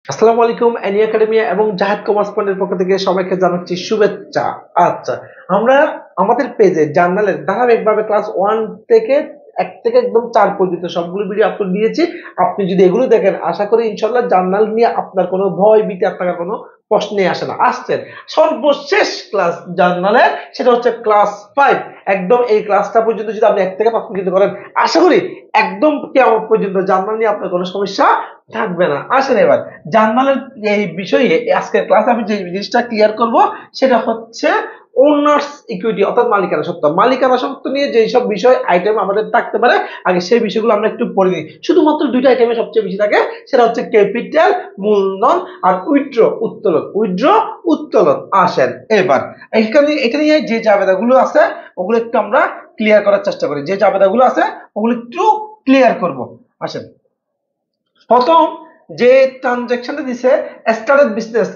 আসসালামু আলাইকুম Annie academy এবং জাহেদ কমার্স পয়েন্টের পক্ষ থেকে সবাইকে জানাচ্ছি শুভেচ্ছা। আচ্ছা, আমরা আমাদের পেজে জার্নালের ধারাবাহিকভাবে ক্লাস 1 থেকে 1 থেকে একদম 4 পর্যন্ত সবগুলো ভিডিও আপলোড দিয়েছি। আপনি যদি এগুলো দেখেন আশা করি ইনশাআল্লাহ জার্নাল নিয়ে আপনার কোনো ভয় ভীতি থাকার কোনো প্রশ্নই আসে না। আসছেন সর্বশেষ ক্লাস জার্নালের, সেটা হচ্ছে ক্লাস 5। একদম এই ক্লাসটা পর্যন্ত যদি আপনি 1 থেকে 5 পর্যন্ত করেন আশা করি একদম কিয়ামত পর্যন্ত জার্নাল নিয়ে আপনার কোনো সমস্যা থাকবে না। আসেন এবার জার্নালের এই বিষয়ে আজকের ক্লাসে আমি যে জিনিসটা ক্লিয়ার করব সেটা হচ্ছে ওনার্স ইকুইটি অর্থাৎ মালিকানা সত্ত্ব। মালিকানা সত্ত্ব নিয়ে যে সব বিষয় আইটেম আমাদের থাকতে পারে আগে সেই বিষয়গুলো আমরা একটু পড়ে নিই। শুধুমাত্র দুইটা আইটেমে সবচেয়ে বেশি থাকে, সেটা হচ্ছে ক্যাপিটাল মূলধন আর উইথড্র উত্তোলন। উইথড্র উত্তোলন। আসেন এবার এখানে এখানে যে জাবেদাগুলো আছে ওগুলো একটু আমরা ক্লিয়ার করার চেষ্টা করি। যে জাবেদাগুলো আছে ওগুলো একটু ক্লিয়ার করব। আসেন প্রথম যে ট্রানজাকশনটা দিছে স্টার্টেড বিজনেস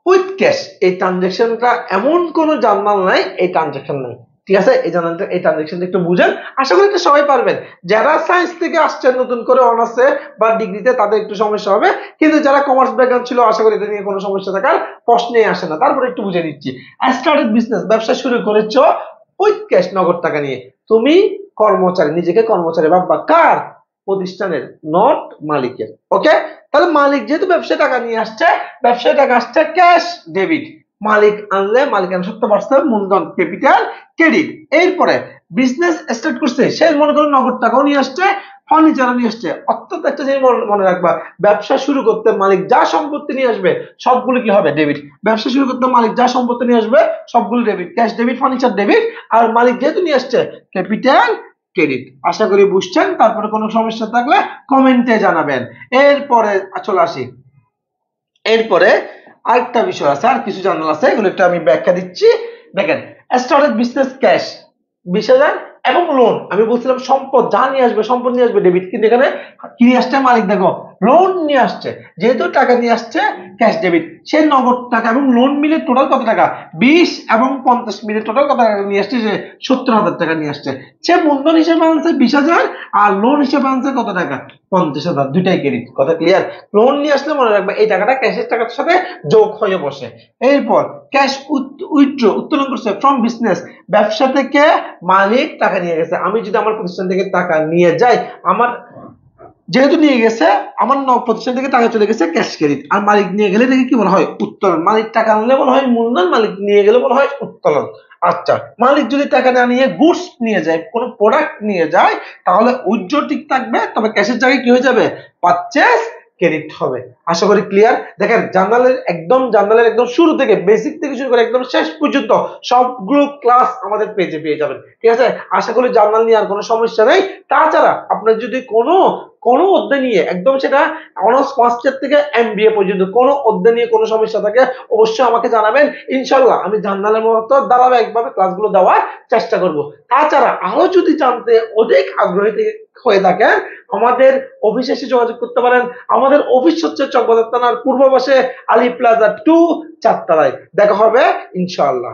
উইথ ক্যাশ, এই ট্রানজাকশনটা এমন কোন জার্নাল নাই এই ট্রানজাকশন নাই। ঠিক আছে, এই জার্নালটা এই ট্রানজাকশনটা একটু বুঝেন, আশা করি এটা সবাই পারবেন। যারা সায়েন্স থেকে আসছেন নতুন করে অনার্সে বা ডিগ্রিতে তাদের একটু সমস্যা হবে, কিন্তু যারা কমার্স ব্যাকগ্রাউন্ড ছিল আশা করি এটা নিয়ে কোনো সমস্যা থাকার প্রশ্নই আসে না। তারপরে একটু বুঝে নিচ্ছি। স্টার্টেড বিজনেস, ব্যবসা শুরু করেছো উইথ ক্যাশ, নগদ টাকা নিয়ে। তুমি কর্মচারী, নিজেকে কর্মচারী ভাববা কার? প্রতিষ্ঠানের, নট মালিকের। ওকে, তাহলে মালিক যেহেতু ব্যবসায় টাকা নিয়ে আসছে, ব্যবসায় টাকা আসছে ক্যাশ ডেবিট। মালিক আনলে মালিকানা সত্ত্ব বাড়ছে মূলধন ক্যাপিটাল ক্রেডিট। এরপরে বিজনেস স্টার্ট করছে, সে মনে করো নগদ টাকাও নিয়ে আসছে, ফার্নিচারও নিয়ে আসছে। অর্থাৎ একটা জিনিস মনে রাখবা, ব্যবসা শুরু করতে মালিক যা সম্পত্তি নিয়ে আসবে সবগুলো কি হবে? ডেবিট। ব্যবসা শুরু করতে মালিক যা সম্পত্তি নিয়ে আসবে সবগুলো debit. Cash debit, furniture debit, আর মালিক যেহেতু নিয়ে আসছে ক্যাপিটাল ক্রেডিট। আশা করি বুঝছেন। তারপরে কোনো সমস্যা থাকলে কমেন্টে জানাবেন। এরপরে চলে আসি, এরপরে আরেকটা বিষয় আছে, আর কিছু জার্নাল আছে, এগুলো একটু আমি ব্যাখ্যা দিচ্ছি। দেখেন স্টার্টেড বিজনেস ক্যাশ 20,000 এবং লোন। আমি বলছিলাম সম্পদ যা নিয়ে আসবে সম্পদ নিয়ে আসবে ডেবিট, কিন্তু এখানে কি নিয়ে আসছে মালিক? দেখো লোন নিয়ে আসছে, যেহেতু টাকা নিয়ে আসছে ক্যাশ ডেবিট। সে নগদ টাকা এবং লোন মিলে টোটাল কত টাকা? 20 এবং 50 মিলে টোটাল কত টাকা নিয়ে আসছে? যে 70,000 টাকা নিয়ে আসছে। সে মূলধন হিসেবে আনছে 20,000 আর লোন হিসেবে আনছে কত টাকা? 50,000। দুইটাই ক্রেডিট। কথা ক্লিয়ার? লোন নিয়ে আসলে মনে রাখবে এই টাকাটা ক্যাশের টাকার সাথে যোগ হয়ে বসে। এরপর ক্যাশ উইথড্র উত্তোলন করছে ফ্রম বিজনেস, ব্যবসা থেকে মালিক টাকা নিয়ে গেছে। আমি যদি আমার প্রতিষ্ঠান থেকে টাকা নিয়ে যাই, আমার যেহেতু নিয়ে গেছে আমার প্রতিষ্ঠান থেকে টাকা চলে গেছে ক্যাশ ক্রেডিট, আর মালিক নিয়ে গেলে দেখে কি বলা হয়? উত্তোলন। মালিক টাকা আনলে বলা হয় মূলধন, মালিক নিয়ে গেলে বলা হয় উত্তোলন। আচ্ছা, মালিক যদি টাকা না নিয়ে গুডস নিয়ে যায়, কোনো প্রোডাক্ট নিয়ে যায়, তাহলে উইথড্র ঠিক থাকবে, তবে ক্যাশের জায়গায় কি হয়ে যাবে? পারচেজ ক্রেডিট হবে। আশা করি ক্লিয়ার। দেখেন জার্নালের একদম শুরু থেকে বেসিক থেকে শুরু করে একদম শেষ পর্যন্ত সবগুলো ক্লাস আমাদের পেজে পেয়ে যাবেন। ঠিক আছে, আশা করি জার্নাল নিয়ে আর কোনো সমস্যা নেই। তাছাড়া আপনার যদি কোনো কোনো অধ্যায় নিয়ে একদম সেটা অনার্স ফার্স্ট ইয়ার থেকে এমবিএ পর্যন্ত কোনো অধ্যায় নিয়ে কোনো সমস্যা থাকে অবশ্যই আমাকে জানাবেন। ইনশাল্লাহ আমি জার্নালের মতো ধারাবাহিকভাবে ক্লাসগুলো দেওয়ার চেষ্টা করব। তাছাড়া আরো যদি জানতে অধিক আগ্রহী হয়ে থাকেন আমাদের অফিসে এসে যোগাযোগ করতে পারেন। আমাদের অফিস হচ্ছে চকবাজার থানার পূর্ব পাশে আলী প্লাজা 2 চারতলায়। দেখা হবে ইনশাআল্লাহ।